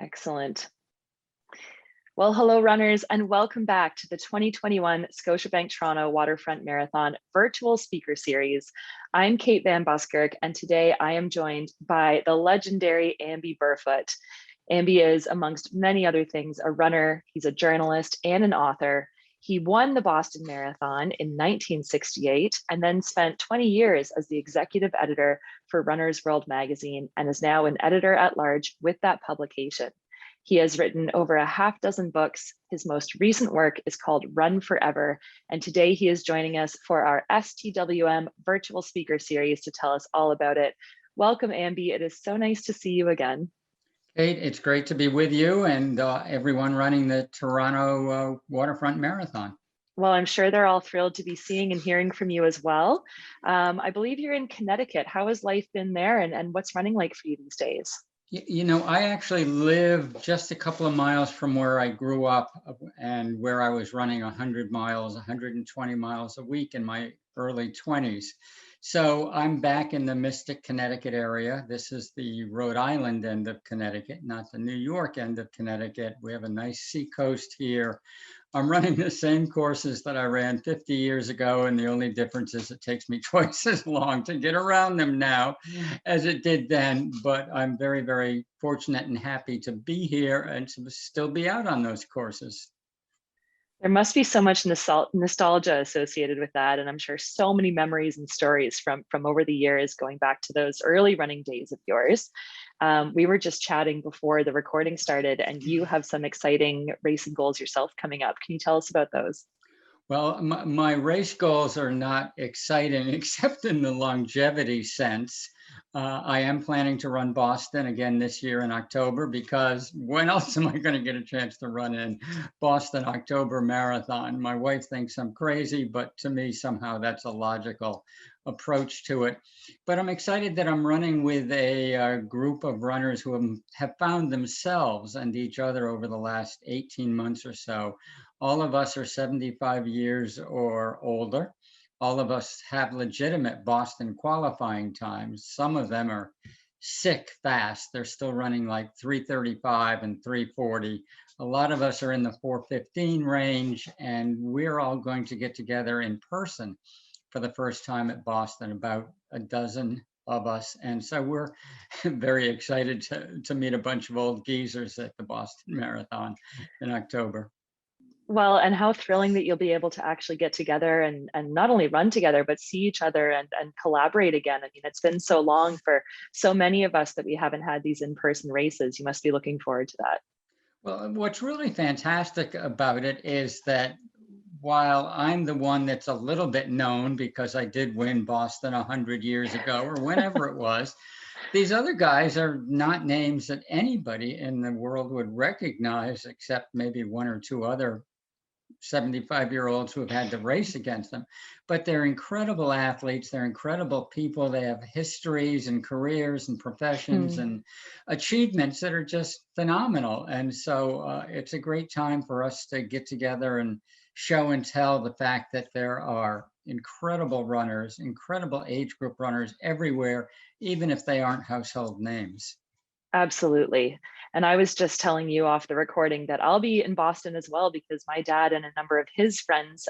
Excellent. Well, hello runners and welcome back to the 2021 Scotiabank Toronto Waterfront Marathon Virtual Speaker Series. I'm Kate Van Buskirk and today I am joined by the legendary Amby Burfoot. Amby is, amongst many other things, a runner, he's a journalist and an author. He won the Boston Marathon in 1968 and then spent 20 years as the executive editor for Runner's World magazine and is now an editor at large with that publication. He has written over a half dozen books. His most recent work is called Run Forever. And today he is joining us for our STWM virtual speaker series to tell us all about it. Welcome, Amby. It is so nice to see you again. Kate, it's great to be with you and everyone running the Toronto Waterfront Marathon. Well, I'm sure they're all thrilled to be seeing and hearing from you as well. I believe you're in Connecticut. How has life been there and what's running like for you these days? You know, I actually live just a couple of miles from where I grew up and where I was running 100 miles, 120 miles a week in my early 20s. So I'm back in the Mystic, Connecticut area. This is the Rhode Island end of Connecticut, not the New York end of Connecticut. We have a nice seacoast here. I'm running the same courses that I ran 50 years ago, and the only difference is it takes me twice as long to get around them now as it did then. But I'm very, very fortunate and happy to be here and to still be out on those courses. There must be so much nostalgia associated with that. And I'm sure so many memories and stories from over the years going back to those early running days of yours. We were just chatting before the recording started and you have some exciting racing goals yourself coming up. Can you tell us about those? Well, my race goals are not exciting except in the longevity sense. I am planning to run Boston again this year in October because when else am I going to get a chance to run in Boston October Marathon? My wife thinks I'm crazy, but to me, somehow that's a logical approach to it. But I'm excited that I'm running with a group of runners who have found themselves and each other over the last 18 months or so. All of us are 75 years or older. All of us have legitimate Boston qualifying times. Some of them are sick fast. They're still running like 3:35 and 3:40. A lot of us are in the 4:15 range, and we're all going to get together in person for the first time at Boston, about a dozen of us. And so we're very excited to meet a bunch of old geezers at the Boston Marathon in October. Well, and how thrilling that you'll be able to actually get together and not only run together, but see each other and collaborate again. I mean, it's been so long for so many of us that we haven't had these in-person races. You must be looking forward to that. Well, what's really fantastic about it is that while I'm the one that's a little bit known because I did win Boston 100 years ago or whenever it was, these other guys are not names that anybody in the world would recognize except maybe one or two other 75-year-olds who have had to race against them. But they're incredible athletes. They're incredible people. They have histories and careers and professions and achievements that are just phenomenal. And so it's a great time for us to get together and show and tell the fact that there are incredible runners, incredible age group runners everywhere, even if they aren't household names. Absolutely. And I was just telling you off the recording that I'll be in Boston as well because my dad and a number of his friends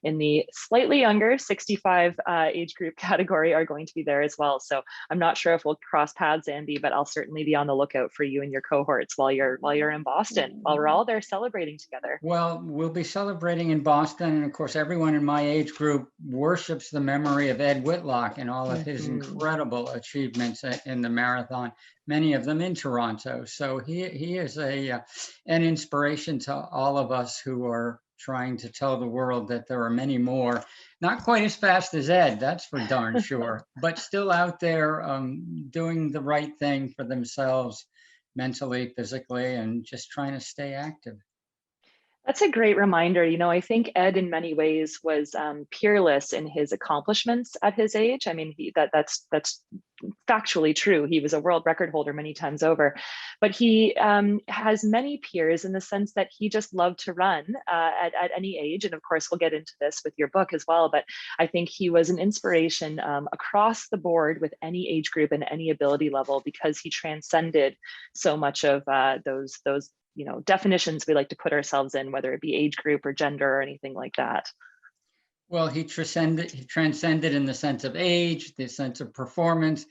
in the slightly younger 65 age group category are going to be there as well. So I'm not sure if we'll cross paths, Andy, but I'll certainly be on the lookout for you and your cohorts while you're in Boston, while we're all there celebrating together. Well, we'll be celebrating in Boston. And of course, everyone in my age group worships the memory of Ed Whitlock and all of his incredible achievements in the marathon, many of them in Toronto. So he is an inspiration to all of us who are trying to tell the world that there are many more, not quite as fast as Ed, that's for darn sure, but still out there doing the right thing for themselves mentally, physically, and just trying to stay active. That's a great reminder. I think Ed in many ways was peerless in his accomplishments at his age. I mean, that's factually true. He was a world record holder many times over, but he has many peers in the sense that he just loved to run at any age. And of course, we'll get into this with your book as well. But I think he was an inspiration across the board with any age group and any ability level because he transcended so much of those definitions we like to put ourselves in, whether it be age group or gender or anything like that. Well, he transcended in the sense of age, the sense of performance,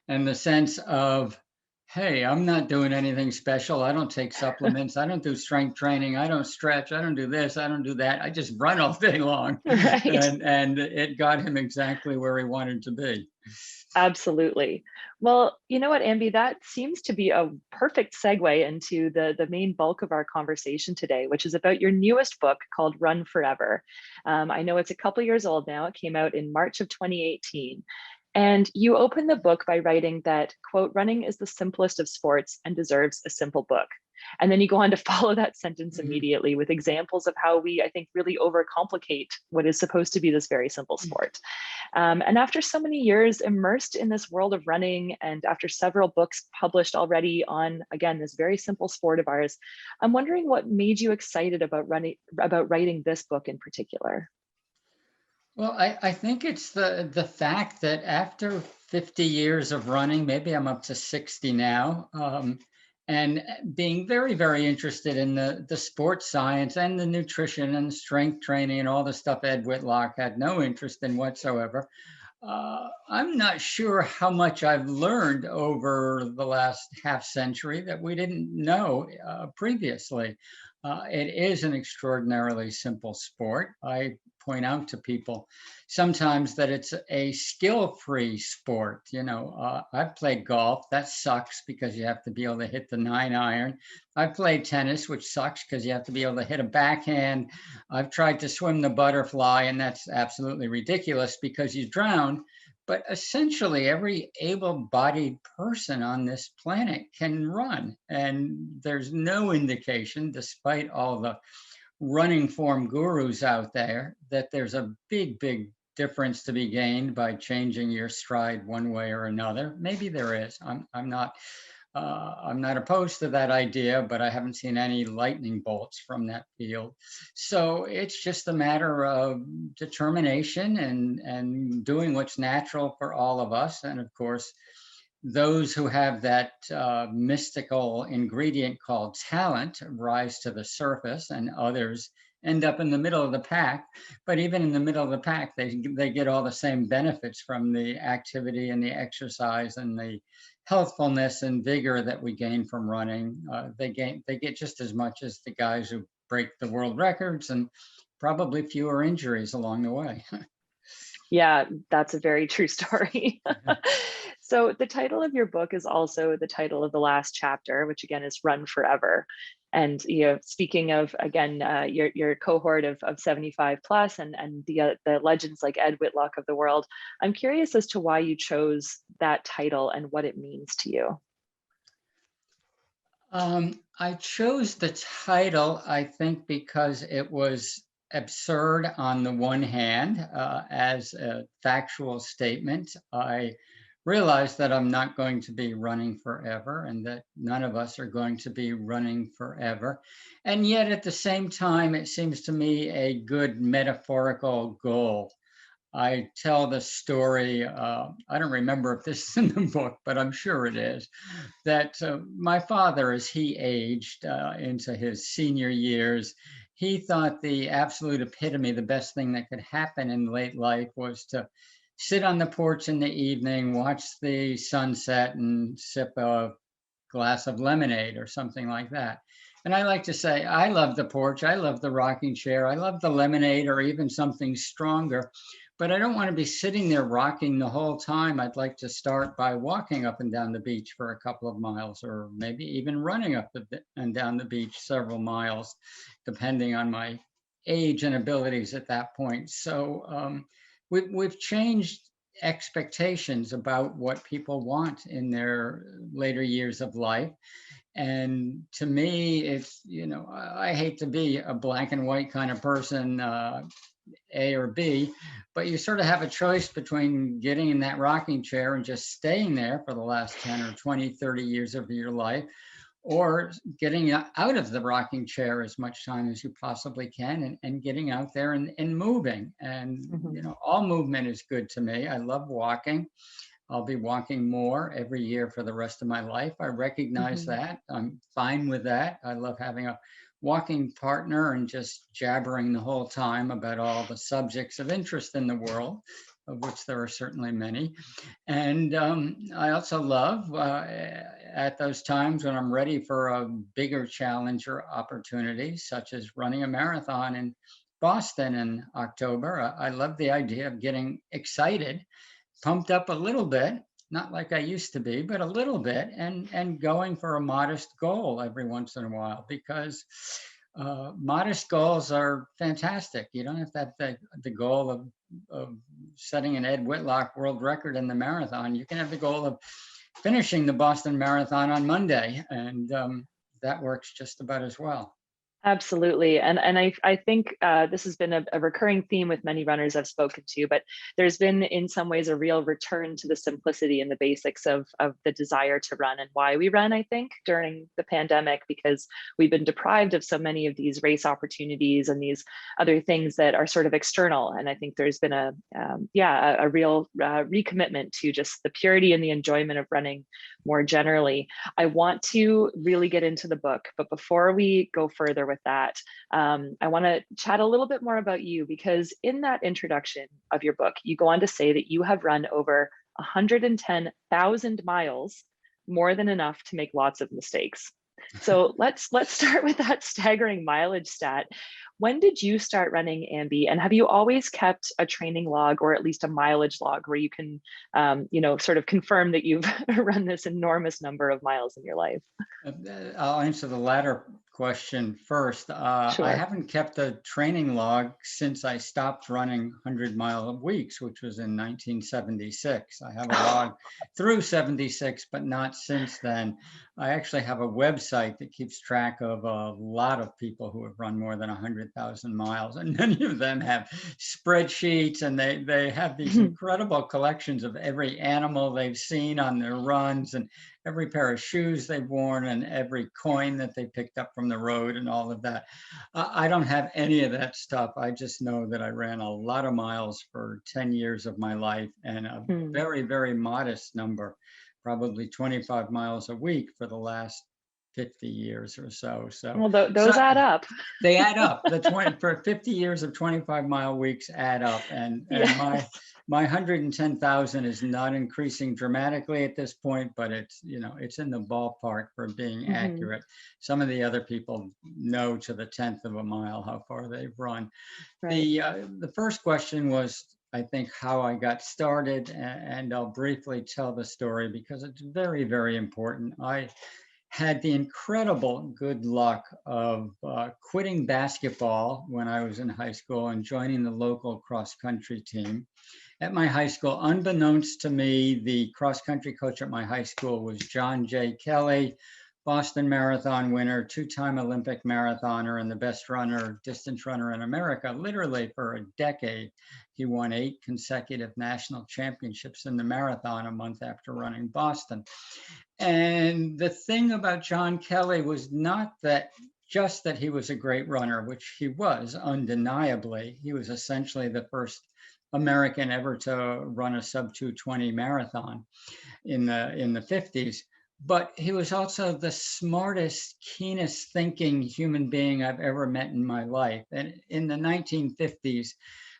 and the sense of, hey, I'm not doing anything special. I don't take supplements. I don't do strength training. I don't stretch. I don't do this. I don't do that. I just run all day long. Right. And it got him exactly where he wanted to be. Absolutely. Well, you know what, Amby, that seems to be a perfect segue into the main bulk of our conversation today, which is about your newest book called Run Forever. I know it's a couple years old now. It came out in March of 2018. And you open the book by writing that, quote, running is the simplest of sports and deserves a simple book. And then you go on to follow that sentence Mhm. immediately with examples of how we, I think, really overcomplicate what is supposed to be this very simple sport. And after so many years immersed in this world of running, and after several books published already on, again, this very simple sport of ours, I'm wondering what made you excited about writing this book in particular. Well, I think it's the fact that after 50 years of running, maybe I'm up to 60 now, and being very, very interested in the sports science and the nutrition and strength training and all the stuff Ed Whitlock had no interest in whatsoever. I'm not sure how much I've learned over the last half century that we didn't know previously. It is an extraordinarily simple sport. I point out to people sometimes that it's a skill-free sport. I've played golf. That sucks because you have to be able to hit the 9-iron. I've played tennis, which sucks because you have to be able to hit a backhand. I've tried to swim the butterfly, and that's absolutely ridiculous because you drown. But essentially, every able-bodied person on this planet can run. And there's no indication, despite all the running form gurus out there, that there's a big, big difference to be gained by changing your stride one way or another. Maybe there is. I'm not opposed to that idea, but I haven't seen any lightning bolts from that field. So it's just a matter of determination and doing what's natural for all of us. And of course, those who have that mystical ingredient called talent rise to the surface, and others end up in the middle of the pack. But even in the middle of the pack, they get all the same benefits from the activity and the exercise and the healthfulness and vigor that we gain from running. They get just as much as the guys who break the world records, and probably fewer injuries along the way. Yeah, that's a very true story. So the title of your book is also the title of the last chapter, which again is Run Forever. And speaking of again your cohort of 75 plus and the legends like Ed Whitlock of the world, I'm curious as to why you chose that title and what it means to you. I chose the title, I think, because it was absurd on the one hand, as a factual statement. I realized that I'm not going to be running forever and that none of us are going to be running forever. And yet, at the same time, it seems to me a good metaphorical goal. I tell the story, I don't remember if this is in the book, but I'm sure it is, that my father, as he aged into his senior years, he thought the absolute epitome, the best thing that could happen in late life was to sit on the porch in the evening, watch the sunset, and sip a glass of lemonade or something like that. And I like to say, I love the porch, I love the rocking chair, I love the lemonade or even something stronger, but I don't want to be sitting there rocking the whole time. I'd like to start by walking up and down the beach for a couple of miles, or maybe even running up and down the beach several miles, depending on my age and abilities at that point. So we've changed expectations about what people want in their later years of life. And to me, it's, I hate to be a black and white kind of person, A or B, but you sort of have a choice between getting in that rocking chair and just staying there for the last 10 or 20, 30 years of your life, or getting out of the rocking chair as much time as you possibly can, and getting out there and moving. And, all movement is good to me. I love walking. I'll be walking more every year for the rest of my life. I recognize that. I'm fine with that. I love having a walking partner and just jabbering the whole time about all the subjects of interest in the world, of which there are certainly many. And I also love at those times when I'm ready for a bigger challenge or opportunity, such as running a marathon in Boston in October. I love the idea of getting excited, pumped up a little bit, not like I used to be, but a little bit, and going for a modest goal every once in a while, because modest goals are fantastic. You don't have to have the goal of setting an Ed Whitlock world record in the marathon. You can have the goal of finishing the Boston Marathon on Monday, and that works just about as well. Absolutely. And I think this has been a recurring theme with many runners I've spoken to, but there's been in some ways a real return to the simplicity and the basics of the desire to run and why we run, I think, during the pandemic, because we've been deprived of so many of these race opportunities and these other things that are sort of external. And I think there's been a real recommitment to just the purity and the enjoyment of running more generally. I want to really get into the book, but before we go further with that, I want to chat a little bit more about you, because in that introduction of your book, you go on to say that you have run over 110,000 miles, more than enough to make lots of mistakes. So let's start with that staggering mileage stat. When did you start running, Amby? And have you always kept a training log, or at least a mileage log, where you can, sort of confirm that you've run this enormous number of miles in your life? I'll answer the latter question first. Sure. I haven't kept a training log since I stopped running 100-mile weeks, which was in 1976. I have a log through 76, but not since then. I actually have a website that keeps track of a lot of people who have run more than 100,000 miles, and many of them have spreadsheets, and they have these incredible collections of every animal they've seen on their runs, and every pair of shoes they've worn, and every coin that they picked up from the road, and all of that. I don't have any of that stuff. I just know that I ran a lot of miles for 10 years of my life, and a very, very modest number, probably 25 miles a week for the last 50 years or so. Well, those add up. They add up. For 50 years of 25-mile weeks add up, and my 110,000 is not increasing dramatically at this point, but it's in the ballpark for being accurate. Some of the other people know to the 10th of a mile how far they've run. Right. The first question was, I think, how I got started, and I'll briefly tell the story because it's very, very important. I had the incredible good luck of quitting basketball when I was in high school and joining the local cross-country team. At my high school, unbeknownst to me, the cross-country coach at my high school was John J. Kelly, Boston Marathon winner, two-time Olympic marathoner, and the best distance runner in America, literally for a decade. He won 8 consecutive national championships in the marathon a month after running Boston. And the thing about John Kelly was not just that he was a great runner, which he was undeniably. He was essentially the first American ever to run a sub-2:20 marathon in the 50s. But he was also the smartest, keenest thinking human being I've ever met in my life. And in the 1950s,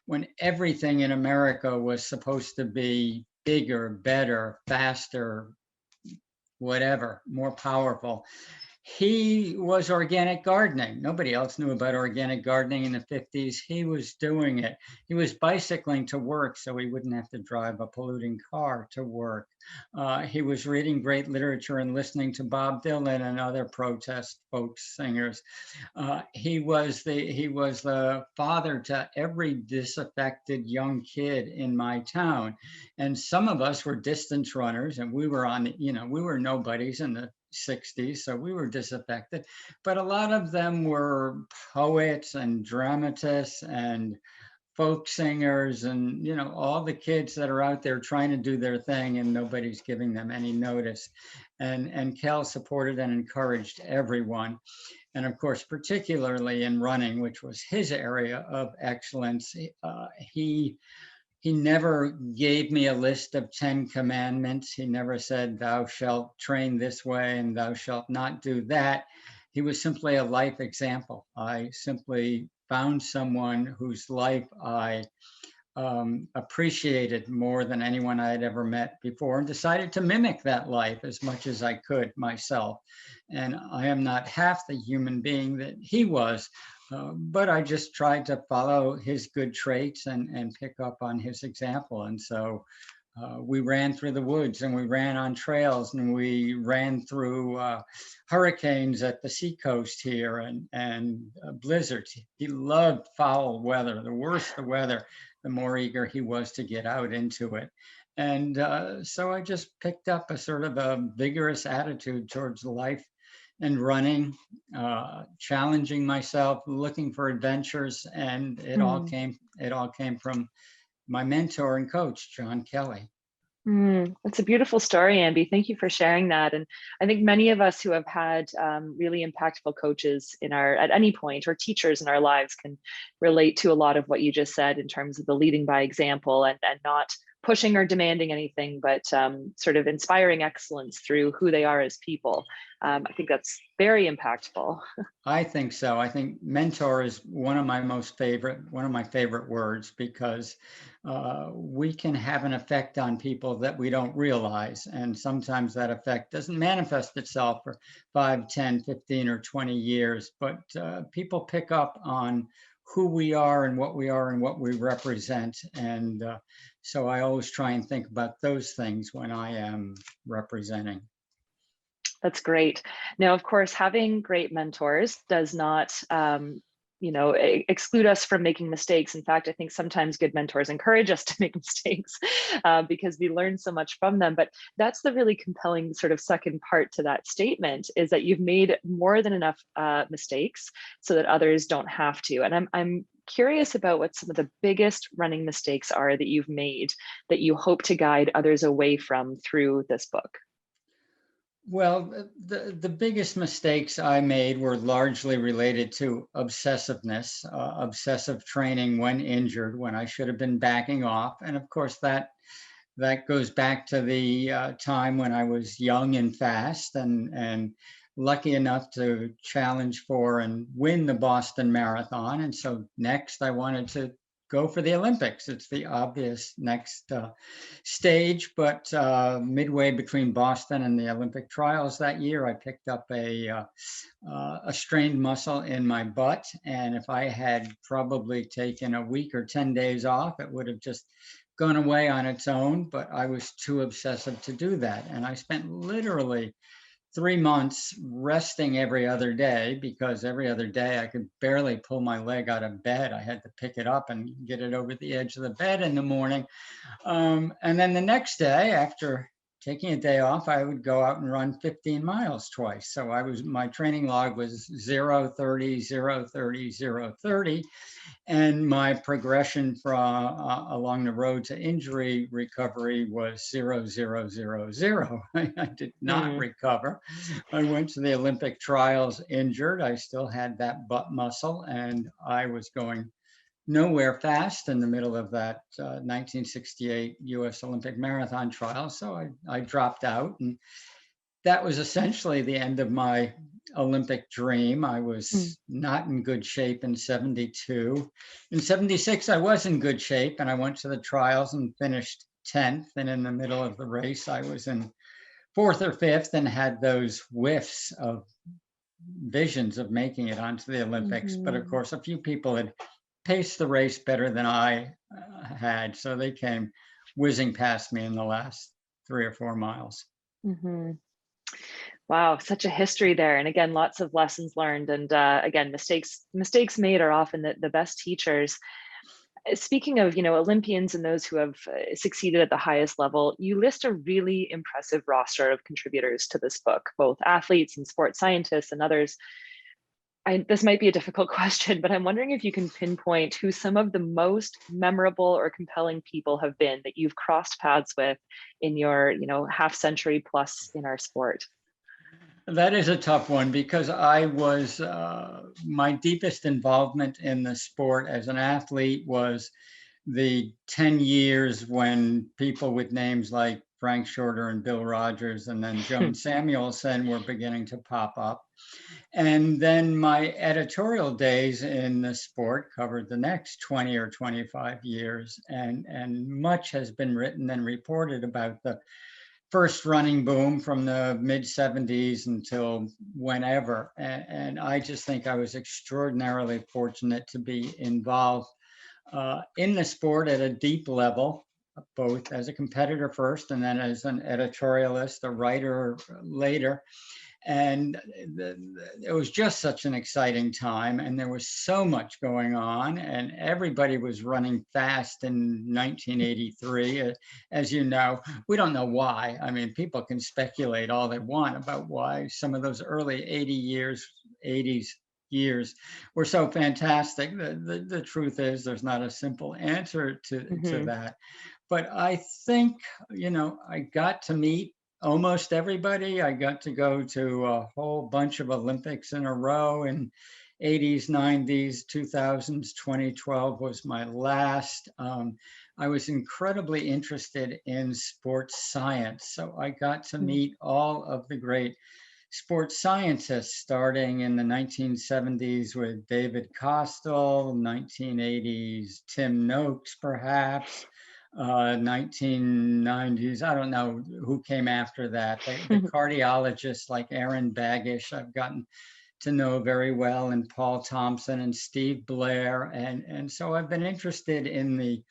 when everything in America was supposed to be bigger, better, faster, whatever, more powerful, he was organic gardening. Nobody else knew about organic gardening in the 50s. He was doing it. He was bicycling to work so he wouldn't have to drive a polluting car to work. He was reading great literature and listening to Bob Dylan and other protest folk singers. He was the father to every disaffected young kid in my town, and some of us were distance runners, and we were we were nobodies in the 60s, so we were disaffected. But a lot of them were poets and dramatists and folk singers, and all the kids that are out there trying to do their thing and nobody's giving them any notice. And Cal supported and encouraged everyone, and of course particularly in running, which was his area of excellence. He never gave me a list of 10 commandments. He never said, thou shalt train this way and thou shalt not do that. He was simply a life example. I simply found someone whose life I appreciated more than anyone I had ever met before, and decided to mimic that life as much as I could myself. And I am not half the human being that he was, but I just tried to follow his good traits and pick up on his example. And so we ran through the woods, and we ran on trails, and we ran through hurricanes at the seacoast here, and blizzards. He loved foul weather. The worse the weather, the more eager he was to get out into it. And so I just picked up a sort of a vigorous attitude towards life and running, challenging myself, looking for adventures, and it all came from my mentor and coach, John Kelly. That's a beautiful story, Amby. Thank you for sharing that. And I think many of us who have had really impactful coaches at any point, or teachers in our lives, can relate to a lot of what you just said in terms of the leading by example, and not pushing or demanding anything, but sort of inspiring excellence through who they are as people. I think that's very impactful. I think so. I think mentor is one of my favorite words, because we can have an effect on people that we don't realize. And sometimes that effect doesn't manifest itself for 5, 10, 15, or 20 years, but people pick up on who we are and what we represent. And so I always try and think about those things when I am representing. That's great. Now, of course, having great mentors does not, exclude us from making mistakes. In fact, I think sometimes good mentors encourage us to make mistakes because we learn so much from them. But that's the really compelling sort of second part to that statement, is that you've made more than enough mistakes so that others don't have to. And I'm curious about what some of the biggest running mistakes are that you've made that you hope to guide others away from through this book. Well, the biggest mistakes I made were largely related to obsessiveness, obsessive training when injured, when I should have been backing off. And of course, that goes back to the time when I was young and fast, and lucky enough to challenge for and win the Boston Marathon. And so next I wanted to go for the Olympics. It's the obvious next stage, but midway between Boston and the Olympic trials that year, I picked up a strained muscle in my butt. And if I had probably taken a week or 10 days off, it would have just gone away on its own, but I was too obsessive to do that. And I spent literally 3 months resting every other day, because every other day I could barely pull my leg out of bed. I had to pick it up and get it over the edge of the bed in the morning. And then the next day, after taking a day off, I would go out and run 15 miles twice. So my training log was 0, 30, 0, 30, 0, 30. And my progression from along the road to injury recovery was 0, 0, 0, 0. I did not recover. I went to the Olympic trials injured. I still had that butt muscle, and I was going nowhere fast in the middle of that 1968 US Olympic marathon trial. So I dropped out, and that was essentially the end of my Olympic dream. I was not in good shape in 72. In 76, I was in good shape, and I went to the trials and finished 10th. And in the middle of the race, I was in 4th or 5th and had those whiffs of visions of making it onto the Olympics. But of course, a few people had paced the race better than I had, so they came whizzing past me in the last 3 or 4 miles. Hmm. Wow, such a history there. And again, lots of lessons learned. And again, mistakes made are often the best teachers. Speaking of, Olympians and those who have succeeded at the highest level, you list a really impressive roster of contributors to this book, both athletes and sports scientists and others. This might be a difficult question, but I'm wondering if you can pinpoint who some of the most memorable or compelling people have been that you've crossed paths with in your, half century plus in our sport. That is a tough one because I was, my deepest involvement in the sport as an athlete was the 10 years when people with names like Frank Shorter and Bill Rogers and then Joan Samuelson were beginning to pop up. And then my editorial days in the sport covered the next 20 or 25 years. And much has been written and reported about the first running boom from the mid 70s until whenever. And I just think I was extraordinarily fortunate to be involved in the sport at a deep level, both as a competitor first and then as an editorialist, a writer later. And it was just such an exciting time, and there was so much going on, and everybody was running fast in 1983. As you know, we don't know why. I mean, people can speculate all they want about why some of those early 80s years were so fantastic. The truth is, there's not a simple answer to that. But I think, I got to meet almost everybody. I got to go to a whole bunch of Olympics in a row in 80s, 90s, 2000s, 2012 was my last. I was incredibly interested in sports science. So I got to meet all of the great sports scientists, starting in the 1970s with David Kostal, 1980s Tim Noakes, perhaps. 1990s, I don't know who came after that. The cardiologists like Aaron Baggish, I've gotten to know very well, and Paul Thompson and Steve Blair. And so I've been interested in the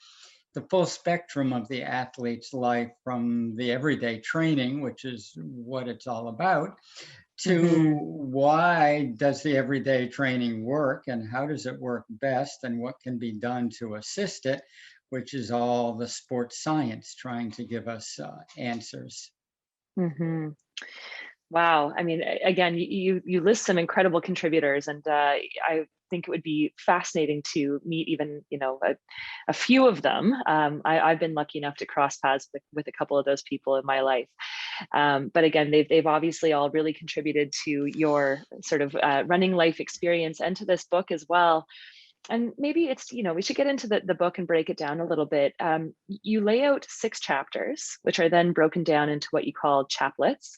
full spectrum of the athlete's life, from the everyday training, which is what it's all about, to why does the everyday training work and how does it work best and what can be done to assist it, which is all the sports science trying to give us answers. Wow. I mean, again, you list some incredible contributors, and I think it would be fascinating to meet even, a few of them. I've been lucky enough to cross paths with a couple of those people in my life. But again, they've obviously all really contributed to your sort of running life experience and to this book as well. And maybe it's, we should get into the book and break it down a little bit. You lay out 6 chapters, which are then broken down into what you call chaplets.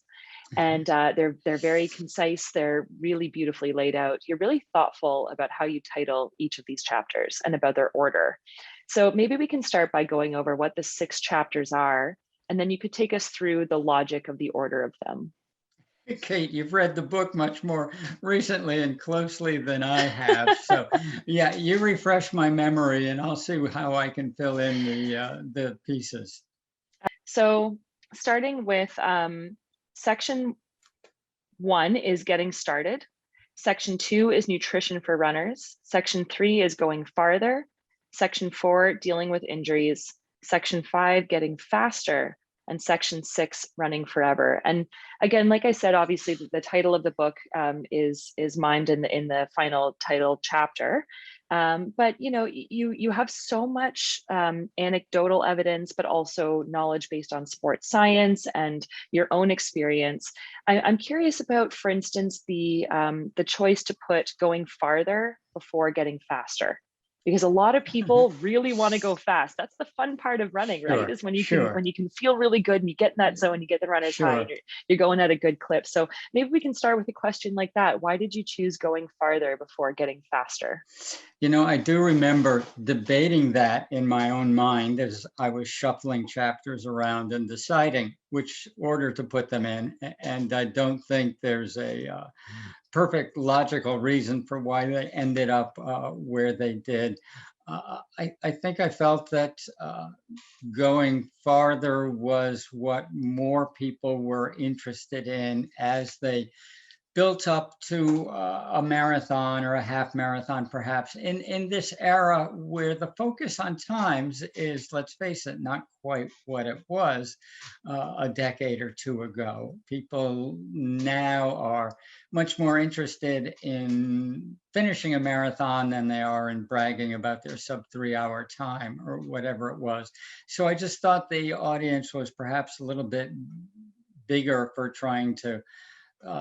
And they're very concise. They're really beautifully laid out. You're really thoughtful about how you title each of these chapters and about their order. So maybe we can start by going over what the 6 chapters are, and then you could take us through the logic of the order of them. Kate, you've read the book much more recently and closely than I have. So yeah, you refresh my memory and I'll see how I can fill in the pieces. So starting with section 1 is getting started. Section 2 is nutrition for runners. Section 3 is going farther. Section 4, dealing with injuries. Section 5, getting faster. And section 6, running forever. And again, like I said, obviously the title of the book is mimed in the final title chapter. But you have so much anecdotal evidence, but also knowledge based on sports science and your own experience. I'm curious about, for instance, the choice to put going farther before getting faster. Because a lot of people really want to go fast. That's the fun part of running, right? Sure, Is when you sure. can feel really good and you get in that zone, you get the runner's high, and you're going at a good clip. So maybe we can start with a question like that. Why did you choose going farther before getting faster? I do remember debating that in my own mind as I was shuffling chapters around and deciding which order to put them in. And I don't think there's a perfect logical reason for why they ended up where they did. I think I felt that going farther was what more people were interested in as they built up to a marathon or a half marathon, perhaps, in this era where the focus on times is, let's face it, not quite what it was a decade or two ago. People now are much more interested in finishing a marathon than they are in bragging about their sub 3 hour time or whatever it was. So I just thought the audience was perhaps a little bit bigger for trying to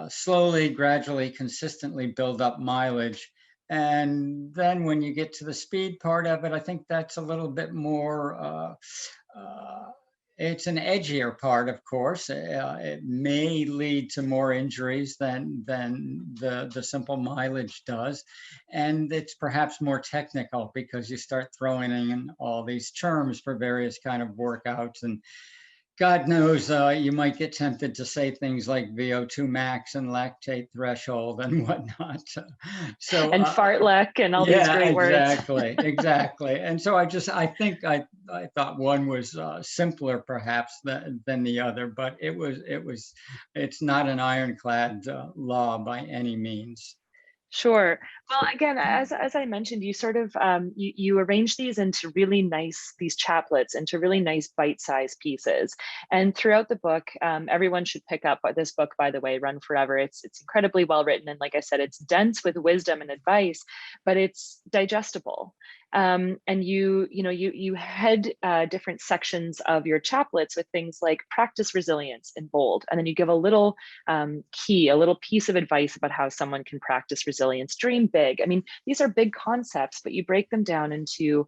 slowly, gradually, consistently build up mileage. And then when you get to the speed part of it, I think that's a little bit more, it's an edgier part, of course. It may lead to more injuries than the simple mileage does. And it's perhaps more technical because you start throwing in all these terms for various kind of workouts, and God knows you might get tempted to say things like VO2 max and lactate threshold and whatnot. So And fartlek and all these yeah, great words. exactly. And so I think I thought one was simpler perhaps than the other, but it's not an ironclad law by any means. Sure. Well, again, as I mentioned, you sort of you arrange these into really nice, these chaplets into really nice bite-sized pieces. And throughout the book, everyone should pick up this book, by the way, Run Forever. It's incredibly well written, and like I said, it's dense with wisdom and advice, but it's digestible. And you head different sections of your chaplets with things like practice resilience in bold, and then you give a little key, a little piece of advice about how someone can practice resilience. Dream big. I mean, these are big concepts, but you break them down into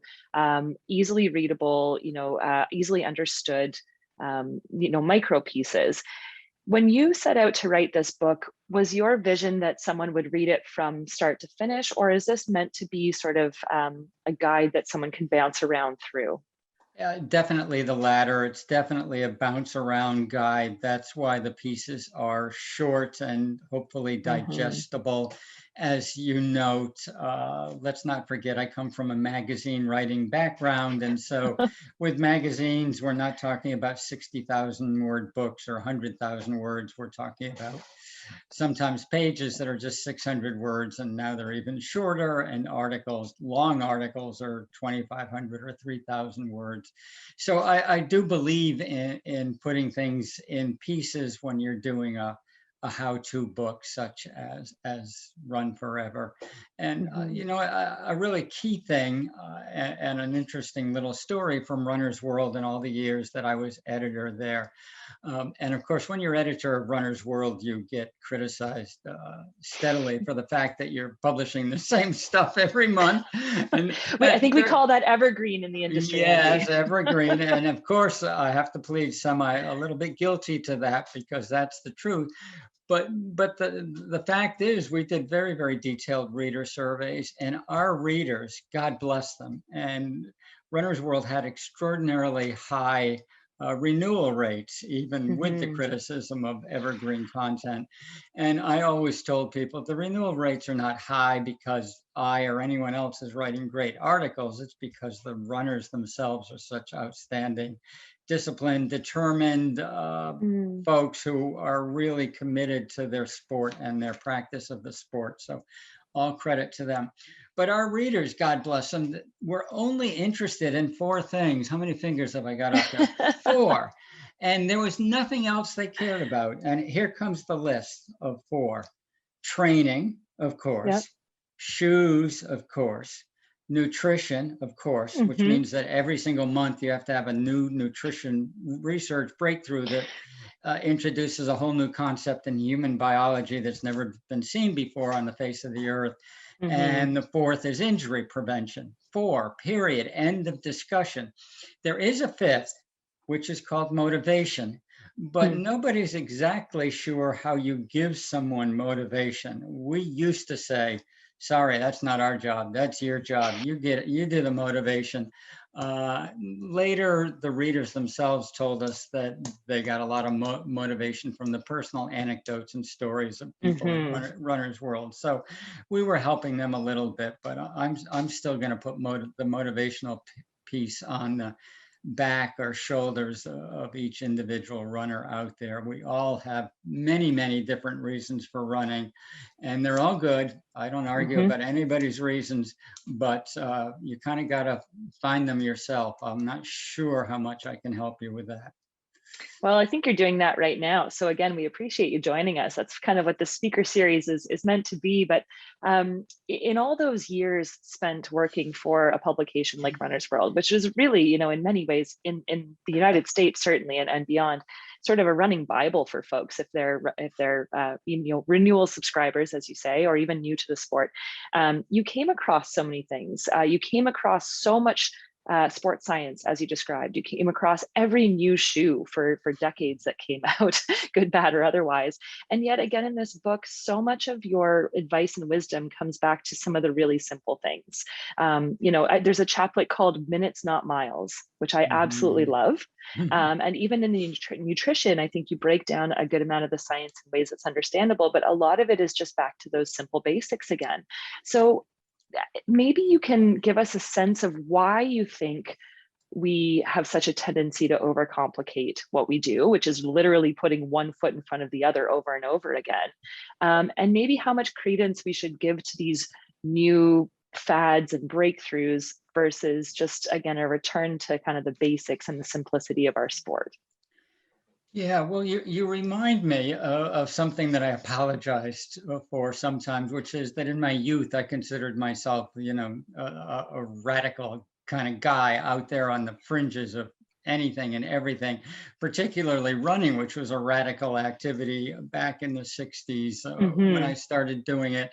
easily readable, easily understood, micro pieces. When you set out to write this book, was your vision that someone would read it from start to finish, or is this meant to be sort of a guide that someone can bounce around through? Definitely the latter. It's definitely a bounce around guide. That's why the pieces are short and hopefully Mhm. digestible. As you note, let's not forget, I come from a magazine writing background. And so with magazines, we're not talking about 60,000 word books or 100,000 words. We're talking about sometimes pages that are just 600 words, and now they're even shorter, and articles, long articles, are 2,500 or 3,000 words. So I do believe in putting things in pieces when you're doing a how-to book such as Run Forever. And Mhm. a really key thing and an interesting little story from Runner's World in all the years that I was editor there. And of course, when you're editor of Runner's World, you get criticized steadily for the fact that you're publishing the same stuff every month. And I think we call that evergreen in the industry, Amby. yes, evergreen. And of course, I have to plead a little bit guilty to that because that's the truth. But the fact is, we did very, very detailed reader surveys, and our readers, God bless them, and Runner's World had extraordinarily high renewal rates, even with the Mhm. criticism of evergreen content. And I always told people the renewal rates are not high because I or anyone else is writing great articles. It's because the runners themselves are such outstanding, disciplined, determined Mm. folks who are really committed to their sport and their practice of the sport. So all credit to them. But our readers, God bless them, were only interested in four things. How many fingers have I got up there? Four. And there was nothing else they cared about. And here comes the list of four. Training, of Yep. course. Shoes, of course. Nutrition, of course, which Mhm. means that every single month you have to have a new nutrition research breakthrough that introduces a whole new concept in human biology that's never been seen before on the face of the earth. Mhm. And the fourth is injury prevention. Four, period, end of discussion. There is a fifth, which is called motivation, but Hmm. nobody's exactly sure how you give someone motivation. We used to say, sorry, that's not our job. That's your job. You do the motivation. Later, the readers themselves told us that they got a lot of motivation from the personal anecdotes and stories of people in Runner's World. So we were helping them a little bit, but I'm still going to put the motivational piece on the back or shoulders of each individual runner out there. We all have many, many different reasons for running, and they're all good. I don't argue about anybody's reasons, but you kind of got to find them yourself. I'm not sure how much I can help you with that. Well, I think you're doing that right now. So again, we appreciate you joining us. That's kind of what the speaker series is meant to be. But in all those years spent working for a publication like Runner's World, which is really, you know, in many ways in the United States, certainly, and beyond, sort of a running Bible for folks if they're you know, renewal subscribers, as you say, or even new to the sport. You came across so many things. You came across so much sports science, as you described. You came across every new shoe for decades that came out, good, bad, or otherwise. And yet again, in this book, so much of your advice and wisdom comes back to some of the really simple things. You know, there's a chaplet called Minutes, Not Miles, which I absolutely love. And even in the nutrition, I think you break down a good amount of the science in ways that's understandable, but a lot of it is just back to those simple basics again. So maybe you can give us a sense of why you think we have such a tendency to overcomplicate what we do, which is literally putting one foot in front of the other over and over again. And maybe how much credence we should give to these new fads and breakthroughs versus just, again, a return to kind of the basics and the simplicity of our sport. Yeah, well, you remind me of something that I apologized for sometimes, which is that in my youth, I considered myself, you know, a radical kind of guy out there on the fringes of anything and everything, particularly running, which was a radical activity back in the 60s when I started doing it.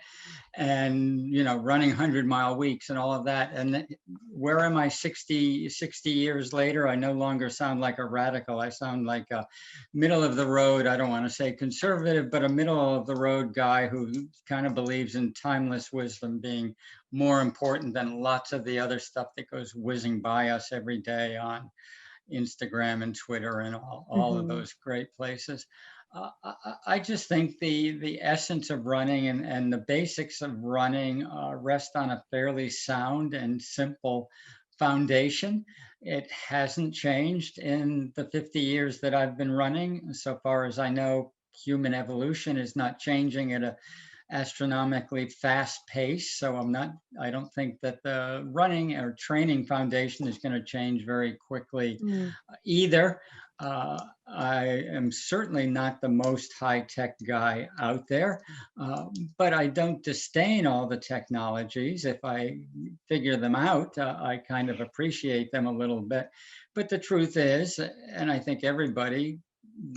And, you know, running 100-mile weeks and all of that. And where am I 60 years later? I no longer sound like a radical. I sound like a middle of the road, I don't want to say conservative, but a middle of the road guy who kind of believes in timeless wisdom being more important than lots of the other stuff that goes whizzing by us every day on Instagram and Twitter and all of those great places. I just think the essence of running and the basics of running rest on a fairly sound and simple foundation. It hasn't changed in the 50 years that I've been running. So far as I know, human evolution is not changing at a astronomically fast pace. So I don't think that the running or training foundation is going to change very quickly either. I am certainly not the most high-tech guy out there, but I don't disdain all the technologies. If I figure them out, I kind of appreciate them a little bit. But the truth is, and I think everybody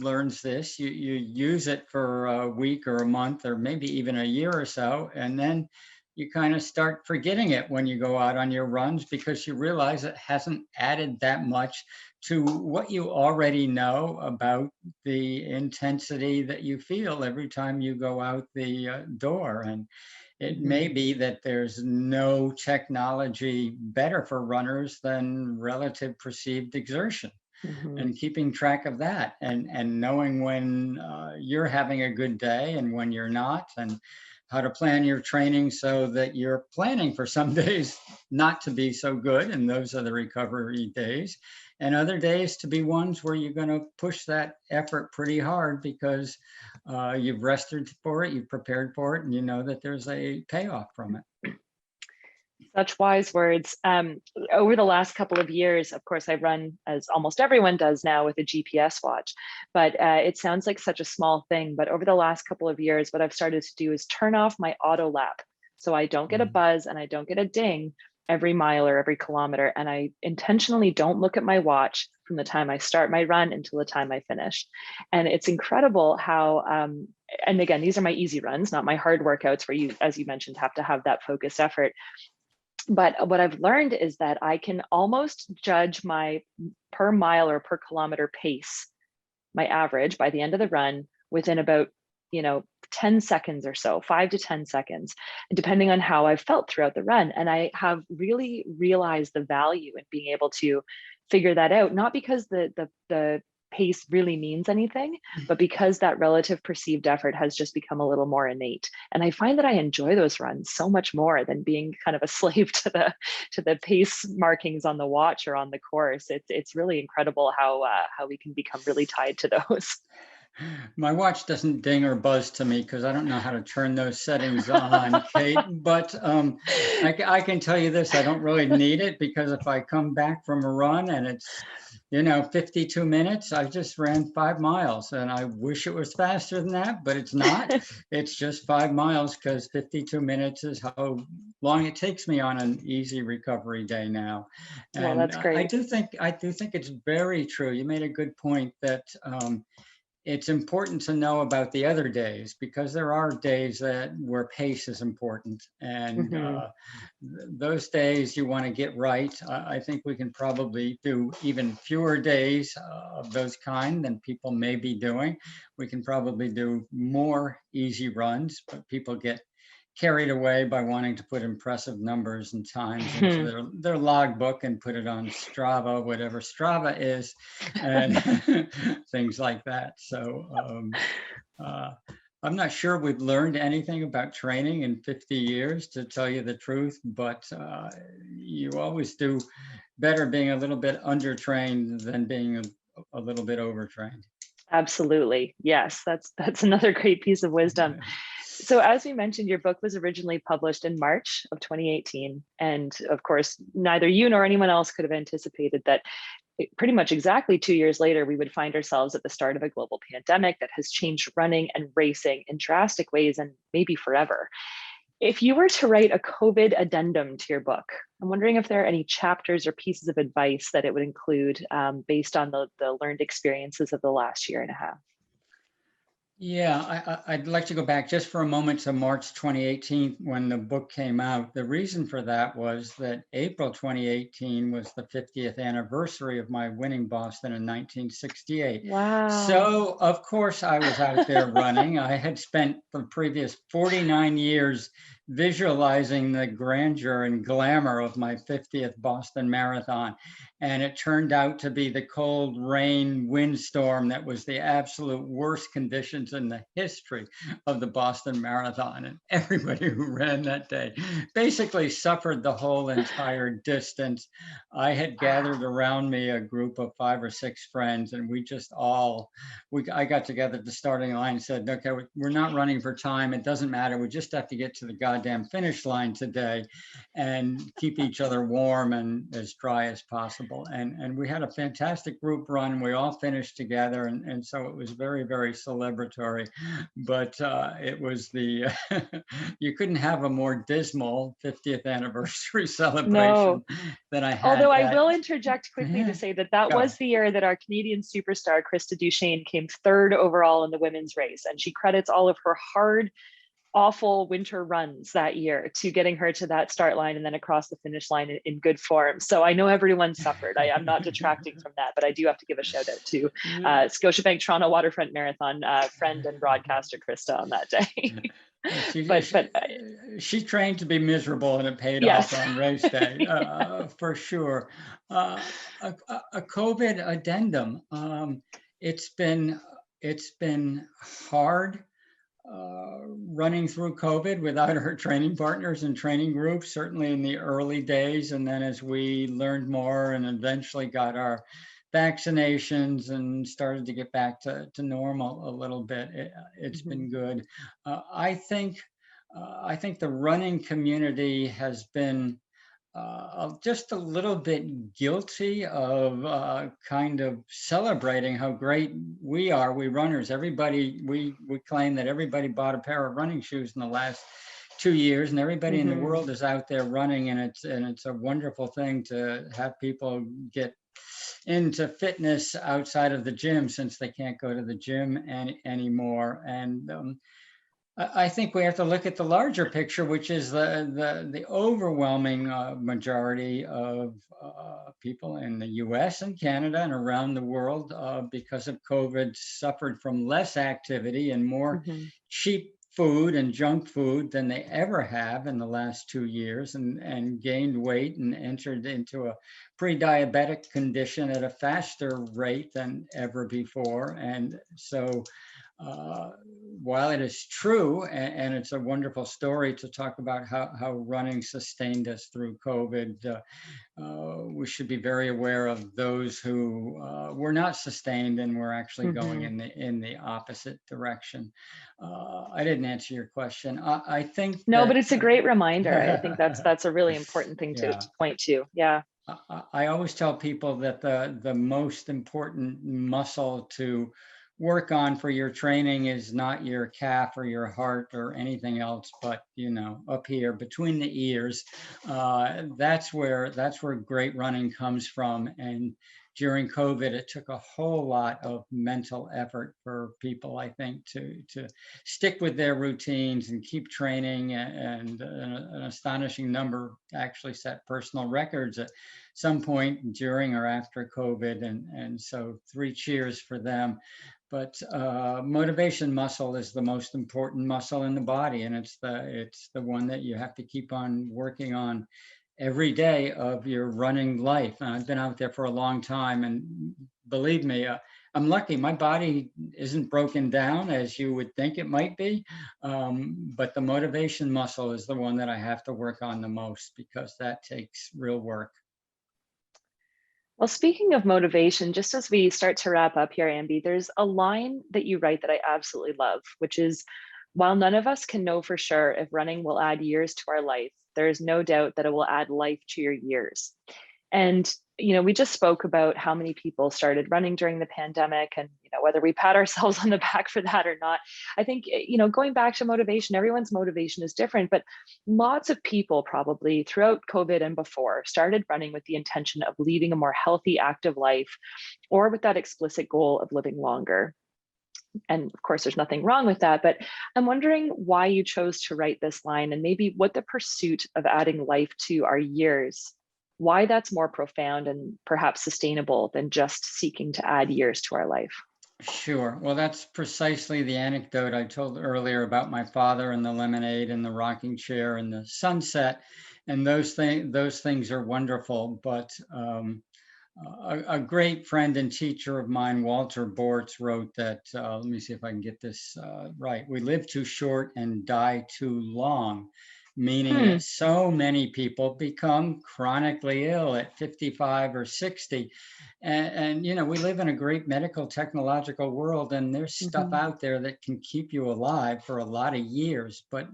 learns this, you use it for a week or a month or maybe even a year or so, and then you kind of start forgetting it when you go out on your runs because you realize it hasn't added that much to what you already know about the intensity that you feel every time you go out the door. And it may be that there's no technology better for runners than relative perceived exertion. And keeping track of that and knowing when you're having a good day and when you're not, and how to plan your training so that you're planning for some days not to be so good, and those are the recovery days, and other days to be ones where you're going to push that effort pretty hard because you've rested for it, you've prepared for it, and you know that there's a payoff from it. Such wise words. Over the last couple of years, of course, I run, as almost everyone does now, with a GPS watch, but it sounds like such a small thing. But over the last couple of years, what I've started to do is turn off my auto lap. So I don't get a buzz and I don't get a ding every mile or every kilometer. And I intentionally don't look at my watch from the time I start my run until the time I finish. And it's incredible how, and again, these are my easy runs, not my hard workouts where you, as you mentioned, have to have that focused effort. But what I've learned is that I can almost judge my per mile or per kilometer pace, my average, by the end of the run within about, 10 seconds or so, 5 to 10 seconds, depending on how I've felt throughout the run. And I have really realized the value in being able to figure that out, not because the pace really means anything, but because that relative perceived effort has just become a little more innate. And I find that I enjoy those runs so much more than being kind of a slave to the pace markings on the watch or on the course. It's really incredible how we can become really tied to those. My watch doesn't ding or buzz to me because I don't know how to turn those settings on, Kate. But I can tell you this, I don't really need it, because if I come back from a run and it's, 52 minutes, I just ran 5 miles, and I wish it was faster than that, but it's not. It's just 5 miles, because 52 minutes is how long it takes me on an easy recovery day now. Well, And that's I great. do think it's very true. You made a good point that it's important to know about the other days, because there are days where pace is important, and Hmm. those days you want to get right. I think we can probably do even fewer days of those kind than people may be doing. We can probably do more easy runs, but people get carried away by wanting to put impressive numbers and times into their logbook and put it on Strava, whatever Strava is, and things like that. So uh, I'm not sure we've learned anything about training in 50 years, to tell you the truth, but you always do better being a little bit undertrained than being a little bit overtrained. Absolutely. Yes, that's another great piece of wisdom. So as we mentioned, your book was originally published in March of 2018. And of course, neither you nor anyone else could have anticipated that pretty much exactly 2 years later, we would find ourselves at the start of a global pandemic that has changed running and racing in drastic ways, and maybe forever. If you were to write a COVID addendum to your book, I'm wondering if there are any chapters or pieces of advice that it would include, based on the learned experiences of the last year and a half. Yeah, I'd like to go back just for a moment to March 2018 when the book came out. The reason for that was that April 2018 was the 50th anniversary of my winning Boston in 1968. Wow. So, of course, I was out there running. I had spent the previous 49 years visualizing the grandeur and glamour of my 50th Boston Marathon. And it turned out to be the cold rain windstorm that was the absolute worst conditions in the history of the Boston Marathon. And everybody who ran that day basically suffered the whole entire distance. I had gathered around me a group of 5 or 6 friends, and I got together at the starting line and said, okay, we're not running for time. It doesn't matter. We just have to get to the goddamn finish line today and keep each other warm and as dry as possible. And we had a fantastic group run. We all finished together. And so it was very, very celebratory. But it was you couldn't have a more dismal 50th anniversary No. celebration than I had Although I that. will interject quickly to say that Go. was the year that our Canadian superstar, Krista Duchesne, came third overall in the women's race. And she credits all of her hard, awful winter runs that year to getting her to that start line and then across the finish line in good form. So I know everyone suffered. I'm not detracting from that, but I do have to give a shout out to Scotiabank Toronto Waterfront Marathon friend and broadcaster Krista on that day. but She trained to be miserable, and it paid yes. off on race day, for sure. A COVID addendum. It's been hard running through COVID without our training partners and training groups, certainly in the early days. And then as we learned more and eventually got our vaccinations and started to get back to normal a little bit, it's been good. I think the running community has been just a little bit guilty of kind of celebrating how great we are, we runners. We claim that everybody bought a pair of running shoes in the last 2 years, and everybody in the world is out there running, and it's a wonderful thing to have people get into fitness outside of the gym, since they can't go to the gym anymore. And I think we have to look at the larger picture, which is the overwhelming majority of people in the US and Canada and around the world, because of COVID, suffered from less activity and more cheap food and junk food than they ever have in the last 2 years, and gained weight and entered into a pre-diabetic condition at a faster rate than ever before. And so uh, while it is true, and it's a wonderful story to talk about how running sustained us through COVID, we should be very aware of those who were not sustained and were actually going Hmm. in the opposite direction. I didn't answer your question. I think No, but that it's a great reminder. I think that's a really important thing to yeah. point to. Yeah. I always tell people that the most important muscle to work on for your training is not your calf or your heart or anything else, but up here between the ears. That's where great running comes from. And during COVID, it took a whole lot of mental effort for people, I think, to stick with their routines and keep training. And an astonishing number actually set personal records at some point during or after COVID. And so 3 cheers for them. But motivation muscle is the most important muscle in the body, and it's the one that you have to keep on working on every day of your running life. And I've been out there for a long time, and believe me, I'm lucky. My body isn't broken down as you would think it might be, but the motivation muscle is the one that I have to work on the most, because that takes real work. Well, speaking of motivation, just as we start to wrap up here, Amby, there's a line that you write that I absolutely love, which is, while none of us can know for sure if running will add years to our life, there is no doubt that it will add life to your years. And we just spoke about how many people started running during the pandemic, and whether we pat ourselves on the back for that or not. I think going back to motivation, everyone's motivation is different, but lots of people probably throughout COVID and before started running with the intention of leading a more healthy, active life, or with that explicit goal of living longer. And of course, there's nothing wrong with that, but I'm wondering why you chose to write this line, and maybe what the pursuit of adding life to our years, why that's more profound and perhaps sustainable than just seeking to add years to our life. Sure. Well, that's precisely the anecdote I told earlier about my father and the lemonade and the rocking chair and the sunset. And those things are wonderful. But a great friend and teacher of mine, Walter Bortz, wrote that, let me see if I can get this right. We live too short and die too long, meaning Hmm. that so many people become chronically ill at 55 or 60. And we live in a great medical technological world, and there's stuff Mhm. out there that can keep you alive for a lot of years. But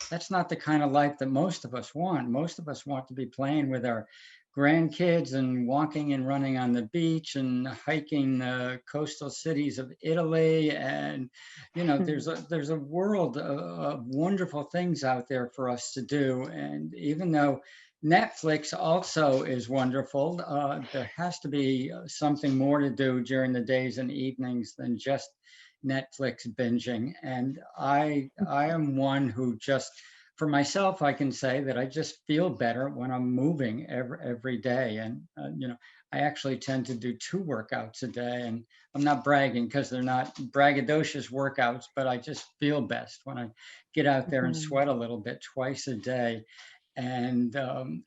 that's not the kind of life that most of us want. Most of us want to be playing with our grandkids and walking and running on the beach and hiking the coastal cities of Italy. And Hmm. there's a world of wonderful things out there for us to do. And even though Netflix also is wonderful, there has to be something more to do during the days and evenings than just Netflix binging. And I am one who just, for myself, I can say that I just feel better when I'm moving every day. And I actually tend to do 2 workouts a day, and I'm not bragging because they're not braggadocious workouts, but I just feel best when I get out there and Mhm. sweat a little bit twice a day. And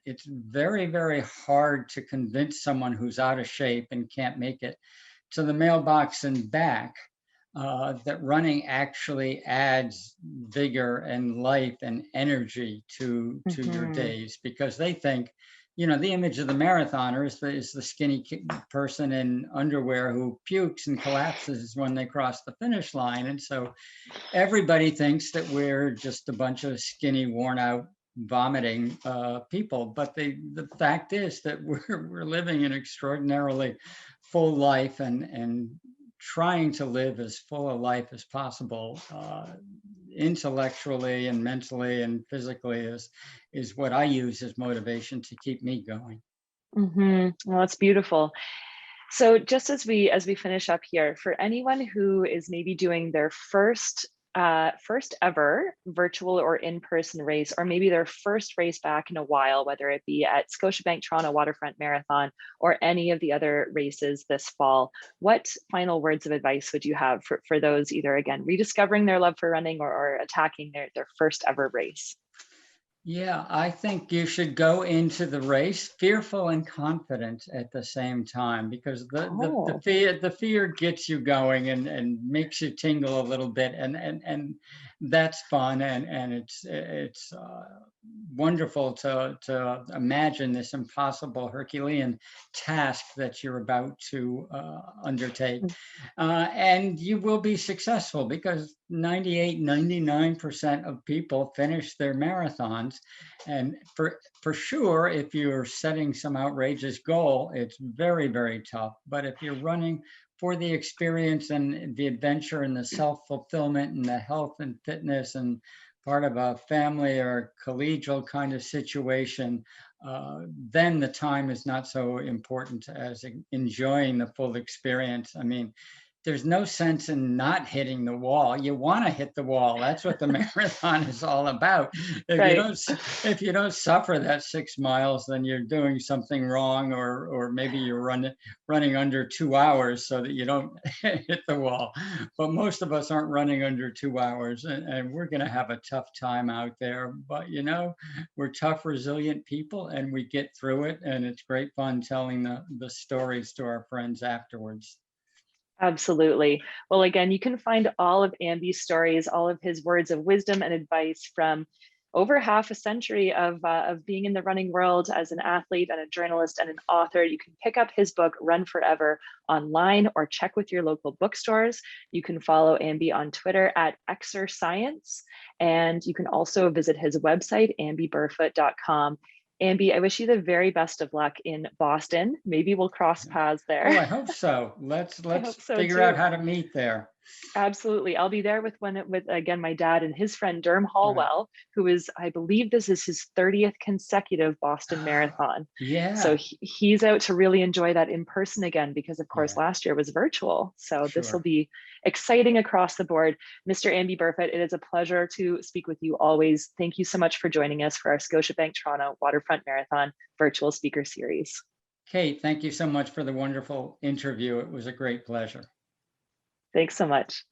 it's very, very hard to convince someone who's out of shape and can't make it to the mailbox and back that running actually adds vigor and life and energy to your Mhm. days, because they think, the image of the marathoner is the skinny person in underwear who pukes and collapses when they cross the finish line. And so everybody thinks that we're just a bunch of skinny, worn out, vomiting people. But the fact is that we're living an extraordinarily full life, and trying to live as full a life as possible, intellectually and mentally and physically, is what I use as motivation to keep me going. Mhm. Well, that's beautiful. So just as we finish up here, for anyone who is maybe doing their first first ever virtual or in-person race, or maybe their first race back in a while, whether it be at Scotiabank Toronto Waterfront Marathon or any of the other races this fall. What final words of advice would you have for those either, again, rediscovering their love for running or attacking their first ever race? Yeah, I think you should go into the race fearful and confident at the same time, because Oh, the fear gets you going and makes you tingle a little bit, and that's fun, and it's wonderful to imagine this impossible Herculean task that you're about to undertake. And you will be successful, because 98, 99% of people finish their marathons. And for sure, if you're setting some outrageous goal, it's very, very tough. But if you're running for the experience and the adventure and the self-fulfillment and the health and fitness and part of a family or collegial kind of situation, then the time is not so important as enjoying the full experience. I mean, there's no sense in not hitting the wall. You want to hit the wall. That's what the marathon is all about. right. If you don't suffer that 6 miles, then you're doing something wrong, or maybe you're running under 2 hours so that you don't hit the wall. But most of us aren't running under 2 hours, and we're going to have a tough time out there. But we're tough, resilient people, and we get through it. And it's great fun telling the stories to our friends afterwards. Absolutely. Well, again, you can find all of Amby's stories, all of his words of wisdom and advice from over half a century of being in the running world as an athlete and a journalist and an author. You can pick up his book, Run Forever, online or check with your local bookstores. You can follow Amby on Twitter at Exerscience, and you can also visit his website, ambyburfoot.com. Amby, I wish you the very best of luck in Boston. Maybe we'll cross paths Oh, there. I hope so. I Let's hope so figure out too. how to meet there. Absolutely. I'll be there with again my dad and his friend Derm Right. Hallwell, who is, I believe this is his 30th consecutive Boston Marathon. So Yeah, he's out to really enjoy that in person again, because of course yeah, last year was virtual. So this will sure. be exciting across the board. Mr. Amby Burfoot, it is a pleasure to speak with you always. Thank you so much for joining us for our Scotiabank Toronto Waterfront Marathon virtual speaker series. Kate, thank you so much for the wonderful interview. It was a great pleasure. Thanks so much.